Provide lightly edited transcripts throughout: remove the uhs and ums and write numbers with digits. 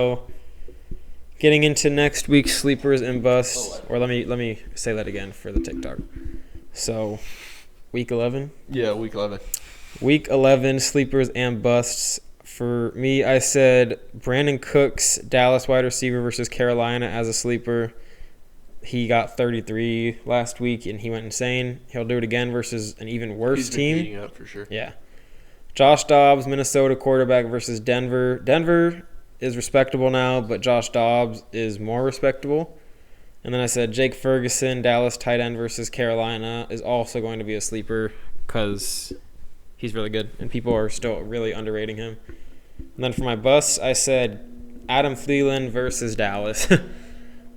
So, getting into next week's sleepers and busts, or let me say that again for the TikTok. So, week 11. Yeah, week 11. Week 11 sleepers and busts. For me, I said Brandon Cooks, Dallas wide receiver versus Carolina as a sleeper. He got 33 last week and he went insane. He'll do it again versus an even worse team. He's been heating up for sure. Yeah. Josh Dobbs, Minnesota quarterback versus Denver. Denver is respectable now, but Josh Dobbs is more respectable. And then I said Jake Ferguson, Dallas tight end versus Carolina is also going to be a sleeper because he's really good and people are still really underrating him. And then for my busts, I said Adam Thielen versus Dallas.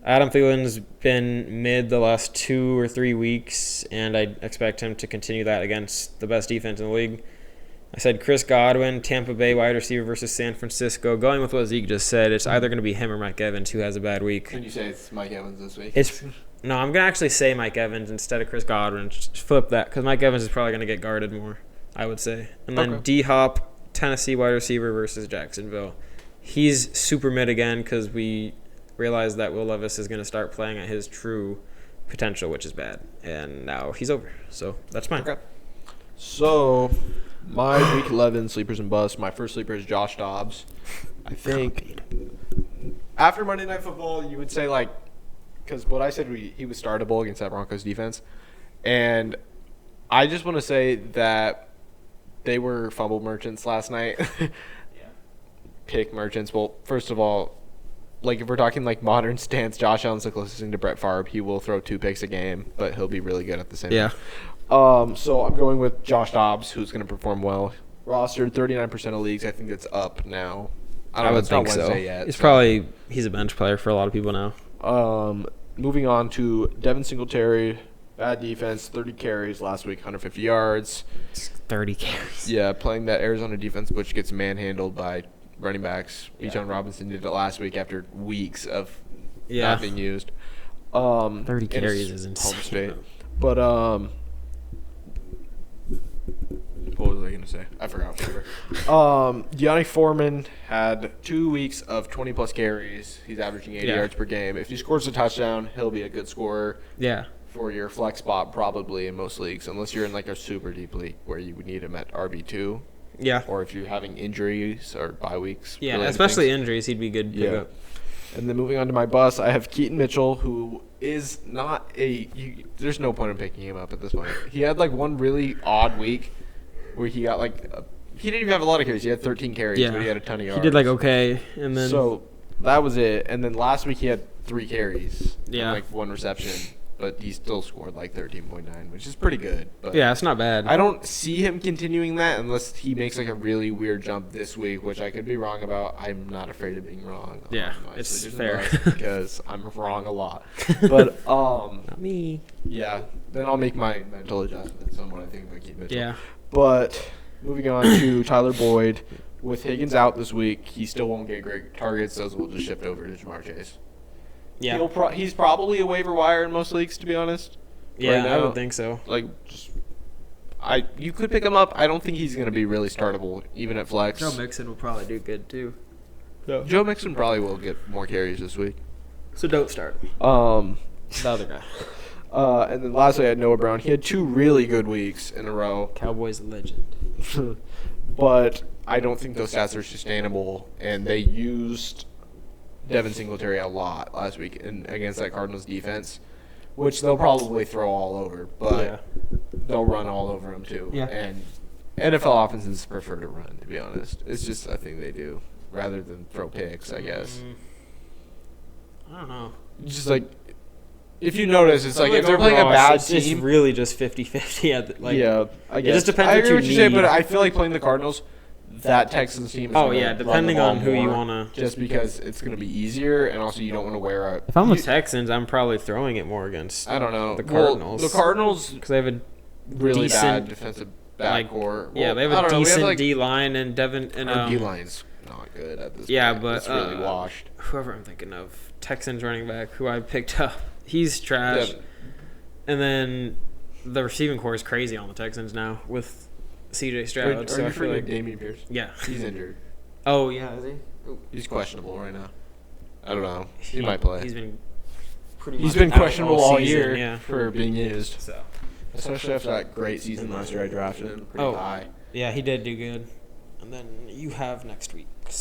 Adam Thielen's been mid the last 2 or 3 weeks, and I expect him to continue that against the best defense in the league. I said Chris Godwin, Tampa Bay wide receiver versus San Francisco. Going with what Zeke just said, it's either going to be him or Mike Evans who has a bad week. Can you say it's Mike Evans this week? No, I'm going to actually say Mike Evans instead of Chris Godwin. Just flip that because Mike Evans is probably going to get guarded more, I would say. And then D-Hop, Tennessee wide receiver versus Jacksonville. He's super mid again because we realized that Will Levis is going to start playing at his true potential, which is bad. And now he's over. So that's mine. Okay. So my week 11 sleepers and busts. My first sleeper is Josh Dobbs. I think after Monday Night Football, you would say because what I said, he was startable against that Broncos defense. And I just want to say that they were fumble merchants last night. Yeah. Pick merchants. Well, first of all, if we're talking modern stance, Josh Allen's the closest thing to Brett Favre. He will throw 2 picks a game, but he'll be really good at the same time. So I'm going with Josh Dobbs, who's going to perform well. Rostered 39% of leagues. I think it's up now. I would think so. Yet, he's a bench player for a lot of people now. Moving on to Devin Singletary. Bad defense, 30 carries last week, 150 yards. 30 carries. Yeah, playing that Arizona defense, which gets manhandled by running backs. Bijan Robinson did it last week after weeks of not being used. 30 carries is insane. Home state. But what was I going to say? I forgot. Deontay Foreman had 2 weeks of 20-plus carries. He's averaging 80 yards per game. If he scores a touchdown, he'll be a good scorer. Yeah. For your flex spot, probably in most leagues, unless you're in a super deep league where you would need him at RB2. Yeah. Or if you're having injuries or bye weeks. Yeah, especially injuries, he'd be good to pick up. And then moving on to my bust, I have Keaton Mitchell, who is not there's no point in picking him up at this point. He had one really odd week where he got he didn't even have a lot of carries. He had 13 carries, but he had a ton of yards. He did okay, and then so that was it. And then last week he had 3 carries, and 1 reception. But he still scored 13.9, which is pretty good. But yeah, it's not bad. I don't see him continuing that unless he makes a really weird jump this week, which I could be wrong about. I'm not afraid of being wrong. Yeah, it's fair because I'm wrong a lot. But not me. Yeah, then I'll make my mental adjustments on what I think about Keaton Mitchell. Yeah. But moving on to Tyler Boyd, with Higgins out this week, he still won't get great targets. Those will just shift over to Jamar Chase. Yeah, he's probably a waiver wire in most leagues, to be honest. Yeah, right now. I would think so. You could pick him up. I don't think he's going to be really startable, even at flex. Joe Mixon will probably do good too. Yeah. Joe Mixon probably will get more carries this week. So don't start. The other guy. And then lastly, I had Noah Brown. He had 2 really good weeks in a row. Cowboys legend. But I don't think those stats are sustainable, and they used Devin Singletary a lot last week against that Cardinals defense, which they'll probably throw all over, but they'll run all over him too. Yeah. And NFL offenses prefer to run, to be honest. It's just a thing they do rather than throw picks, I guess. I don't know. Just if you notice, it's if they're playing a bad team. It's really just 50-50. Yeah, I guess. It just depends I what agree you what you say, need. but I feel like playing the Cardinals, that Texans team is depending on who you want to. Just because it's going to be easier, and also you don't want to wear out. If I'm the Texans, I'm probably throwing it more against I don't know. the Cardinals. The Cardinals, because they have a really decent, bad defensive backcourt. They have a decent D-line, and Devin and our D-line's not good at this point. Yeah, but it's really washed. Whoever I'm thinking of, Texans running back, who I picked up, he's trash. Devin. And then the receiving core is crazy on the Texans now with C.J. Stroud. Are you I feel like Damian Pierce? Yeah. He's injured. Oh, yeah, is he? He's questionable right now. I don't know. He might play. He's been pretty He's much been out questionable all season, year yeah. for being used. So. Especially after that great season last year, I drafted him pretty high. Yeah, he did do good. And then you have next week.